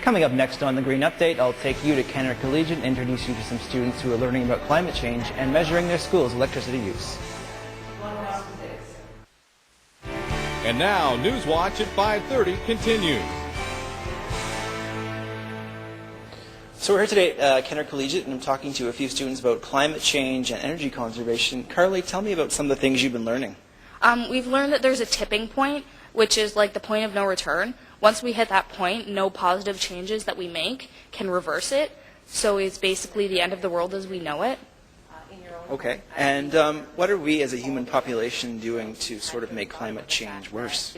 Coming up next on the Green Update, I'll take you to Kenner Collegiate and introduce you to some students who are learning about climate change and measuring their school's electricity use. And now, Newswatch at 5:30 continues. So we're here today at Kenner Collegiate, and I'm talking to a few students about climate change and energy conservation. Karlie, tell me about some of the things you've been learning. We've learned that there's a tipping point, which is like the point of no return. Once we hit that point, no positive changes that we make can reverse it. So it's basically the end of the world as we know it. Okay. And what are we as a human population doing to sort of make climate change worse?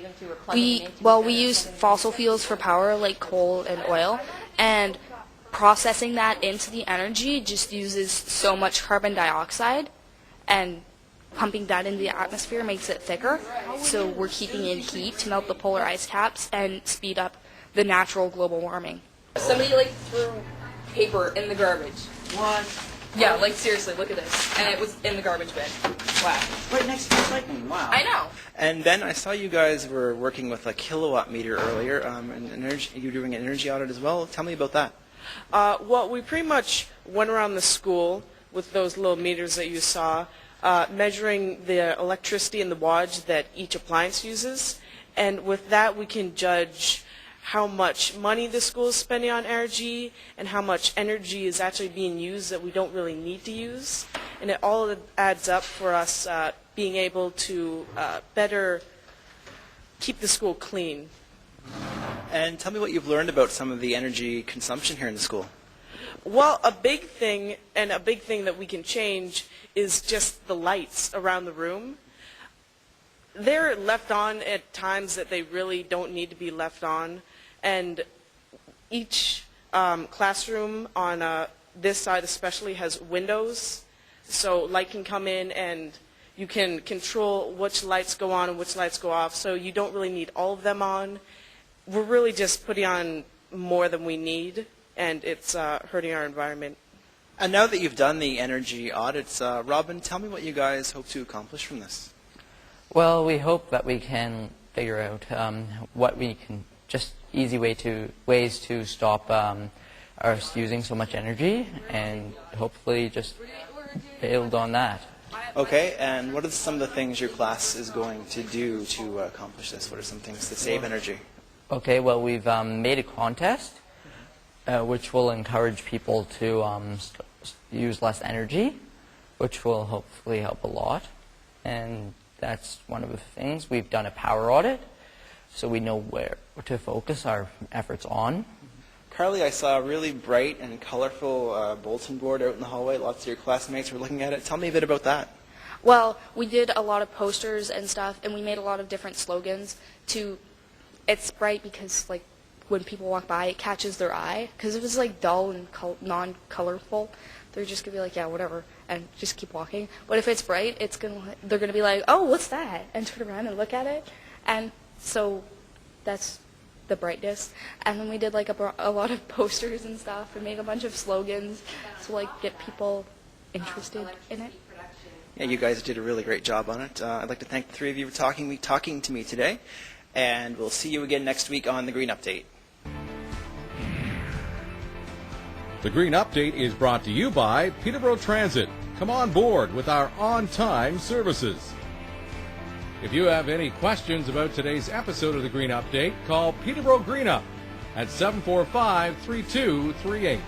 We use fossil fuels for power like coal and oil, and processing that into the energy just uses so much carbon dioxide, and pumping that into the atmosphere makes it thicker. So we're keeping in heat to melt the polar ice caps and speed up the natural global warming. Somebody threw paper in the garbage. What? Yeah, seriously, look at this. And it was in the garbage bin. Wow. Right next to recycling. Wow. I know. And then I saw you guys were working with a kilowatt meter earlier, and you're doing an energy audit as well. Tell me about that. Well, we pretty much went around the school with those little meters that you saw, measuring the electricity and the wattage that each appliance uses. And with that, we can judge how much money the school is spending on energy and how much energy is actually being used that we don't really need to use. And it all adds up for us being able to better keep the school clean. And tell me what you've learned about some of the energy consumption here in the school. Well, a big thing that we can change is just the lights around the room. They're left on at times that they really don't need to be left on, and each classroom on this side especially has windows, so light can come in and you can control which lights go on and which lights go off, so you don't really need all of them on. We're really just putting on more than we need, and it's hurting our environment. And now that you've done the energy audits, Robin, tell me what you guys hope to accomplish from this. Well, we hope that we can figure out what we can, just easy ways to stop us using so much energy, and hopefully just build on that. Okay, and what are some of the things your class is going to do to accomplish this? What are some things to save energy? Okay, well, we've made a contest which will encourage people to use less energy, which will hopefully help a lot. And that's one of the things. We've done a power audit, so we know where to focus our efforts on. Karlie, I saw a really bright and colorful bulletin board out in the hallway. Lots of your classmates were looking at it. Tell me a bit about that. Well, we did a lot of posters and stuff, and we made a lot of different slogans to... It's bright because, when people walk by, it catches their eye. Because if it's, dull and non-colorful, they're just going to be like, yeah, whatever, and just keep walking. But if it's bright, they're going to be like, oh, what's that? And turn around and look at it. And so that's the brightness. And then we did, a lot of posters and stuff and made a bunch of slogans to, get people interested in it. Yeah, you guys did a really great job on it. I'd like to thank the three of you for talking to me today. And we'll see you again next week on The Green Update. The Green Update is brought to you by Peterborough Transit. Come on board with our on-time services. If you have any questions about today's episode of The Green Update, call Peterborough Green Up at 745-3238.